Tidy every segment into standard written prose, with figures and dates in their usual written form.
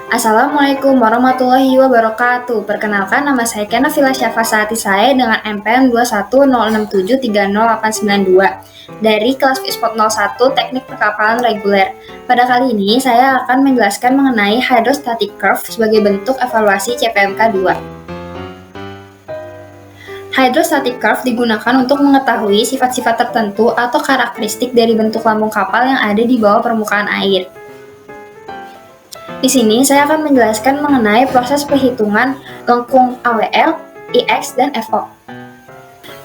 Assalamualaikum warahmatullahi wabarakatuh. Perkenalkan, nama saya Kena Vila Syafasati saya dengan MPM 21067308892 dari kelas FISPOT 01 Teknik Perkapalan Reguler. Pada kali ini, saya akan menjelaskan mengenai hydrostatic curve sebagai bentuk evaluasi CPMK 2. Hydrostatic curve digunakan untuk mengetahui sifat-sifat tertentu atau karakteristik dari bentuk lambung kapal yang ada di bawah permukaan air. Di sini saya akan menjelaskan mengenai proses perhitungan lengkung AWL, IX, dan FO.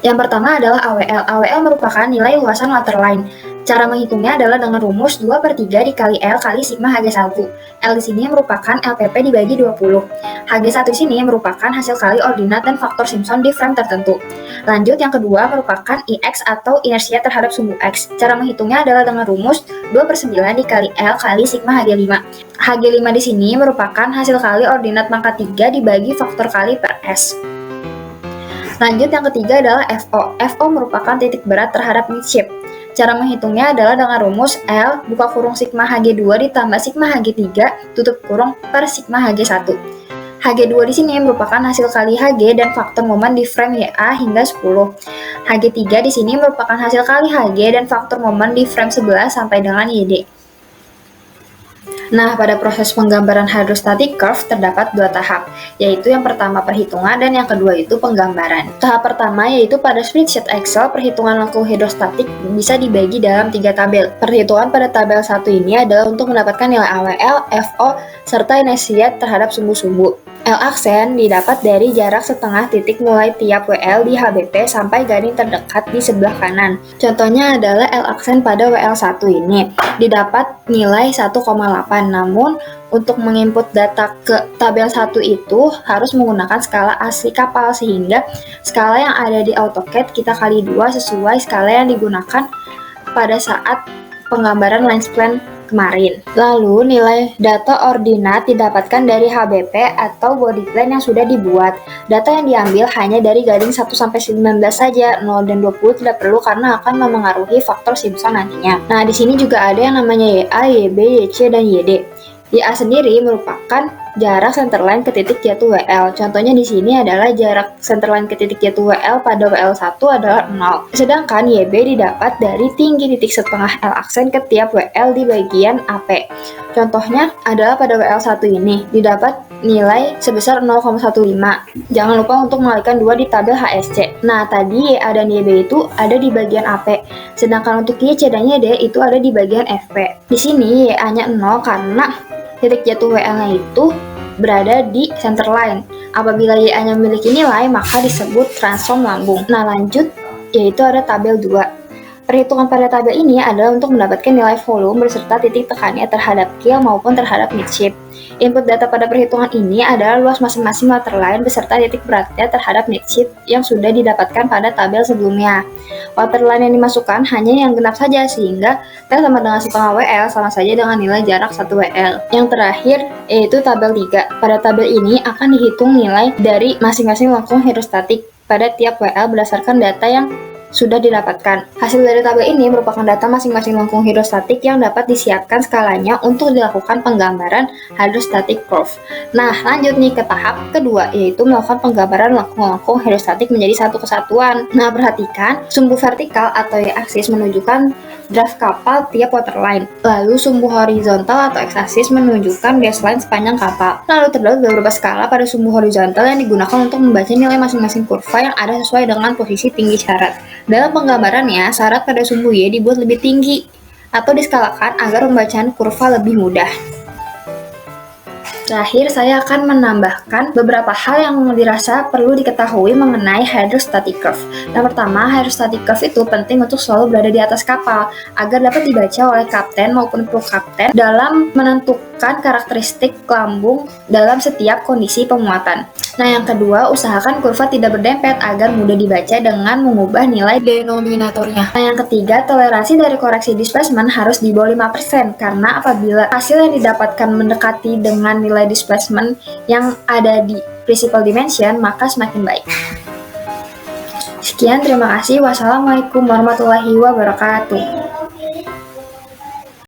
Yang pertama adalah AWL. AWL merupakan nilai luasan waterline. Cara menghitungnya adalah dengan rumus 2/3 dikali L kali sigma Hg1. L di sini merupakan LPP dibagi 20. Hg1 di sini merupakan hasil kali ordinat dan faktor Simpson di frame tertentu. Lanjut, yang kedua merupakan IX atau inersia terhadap sumbu X. Cara menghitungnya adalah dengan rumus 2/9 dikali L kali sigma Hg5. Hg5 di sini merupakan hasil kali ordinat pangkat 3 dibagi faktor kali per S. Lanjut, yang ketiga adalah FO. FO merupakan titik berat terhadap midship. Cara menghitungnya adalah dengan rumus L buka kurung sigma Hg2 ditambah sigma Hg3 tutup kurung per sigma Hg1. Hg2 di sini merupakan hasil kali Hg dan faktor momen di frame YA hingga 10. Hg3 di sini merupakan hasil kali Hg dan faktor momen di frame 11 sampai dengan YD. Nah, pada proses penggambaran hydrostatic curve terdapat dua tahap, yaitu yang pertama perhitungan dan yang kedua itu penggambaran. Tahap pertama yaitu pada spreadsheet Excel, perhitungan lengkung hidrostatik bisa dibagi dalam 3 tabel. Perhitungan pada tabel 1 ini adalah untuk mendapatkan nilai AWL, FO, serta inersia terhadap sumbu-sumbu. L aksen didapat dari jarak setengah titik mulai tiap WL di HBP sampai garing terdekat di sebelah kanan. Contohnya adalah L aksen pada WL1 ini didapat nilai 1,8. Namun untuk menginput data ke tabel 1 itu harus menggunakan skala asli kapal, sehingga skala yang ada di AutoCAD kita kali 2 sesuai skala yang digunakan pada saat penggambaran lines plan kemarin. Lalu nilai data ordinat didapatkan dari HBP atau body plan yang sudah dibuat. Data yang diambil hanya dari garing 1 sampai 19 saja, 0 dan 20 tidak perlu karena akan memengaruhi faktor Simpson nantinya. Nah, di sini juga ada yang namanya YA, YB, YC, dan YD. YA sendiri merupakan jarak centerline ke titik jatuh WL. Contohnya di sini adalah jarak centerline ke titik jatuh WL pada WL1 adalah 0. Sedangkan YB didapat dari tinggi titik setengah L aksen ke tiap WL di bagian AP. Contohnya adalah pada WL1 ini didapat nilai sebesar 0,15. Jangan lupa untuk mengalihkan 2 di tabel HSC. Nah, tadi YA dan YB itu ada di bagian AP. Sedangkan untuk YC dan YD itu ada di bagian FP. Di sini YA-nya 0 karena titik jatuh WL-nya itu berada di centerline. Apabila YA-nya memiliki nilai, maka disebut transform lambung. Nah, lanjut, yaitu ada tabel 2. Perhitungan pada tabel ini adalah untuk mendapatkan nilai volume beserta titik tekannya terhadap keel maupun terhadap midship. Input data pada perhitungan ini adalah luas masing-masing waterline beserta titik beratnya terhadap midship yang sudah didapatkan pada tabel sebelumnya. Waterline yang dimasukkan hanya yang genap saja, sehingga T sama dengan setengah WL sama saja dengan nilai jarak 1 WL. Yang terakhir yaitu tabel 3. Pada tabel ini akan dihitung nilai dari masing-masing lengkung hidrostatik pada tiap WL berdasarkan data yang sudah didapatkan. Hasil dari tabel ini merupakan data masing-masing lengkung hidrostatik yang dapat disiapkan skalanya untuk dilakukan penggambaran hydrostatic curve. Nah, lanjut nih ke tahap kedua, yaitu melakukan penggambaran lengkung-lengkung hidrostatik menjadi satu kesatuan. Nah, perhatikan, sumbu vertikal atau y-aksis menunjukkan draft kapal tiap waterline. Lalu sumbu horizontal atau x-aksis menunjukkan baseline sepanjang kapal. Lalu terdapat beberapa skala pada sumbu horizontal yang digunakan untuk membaca nilai masing-masing kurva yang ada sesuai dengan posisi tinggi syarat. Dalam penggambarannya, syarat pada sumbu Y dibuat lebih tinggi atau diskalakan agar pembacaan kurva lebih mudah. Terakhir, saya akan menambahkan beberapa hal yang dirasa perlu diketahui mengenai hydrostatic curve. Yang pertama, hydrostatic curve itu penting untuk selalu berada di atas kapal agar dapat dibaca oleh kapten maupun kru kapten dalam menentukan karakteristik lambung dalam setiap kondisi pemuatan. Nah, yang kedua, usahakan kurva tidak berdempet agar mudah dibaca dengan mengubah nilai denominatornya. Nah, yang ketiga, toleransi dari koreksi displacement harus di bawah 5% karena apabila hasil yang didapatkan mendekati dengan nilai displacement yang ada di principal dimension, maka semakin baik. Sekian, terima kasih. Wassalamualaikum warahmatullahi wabarakatuh.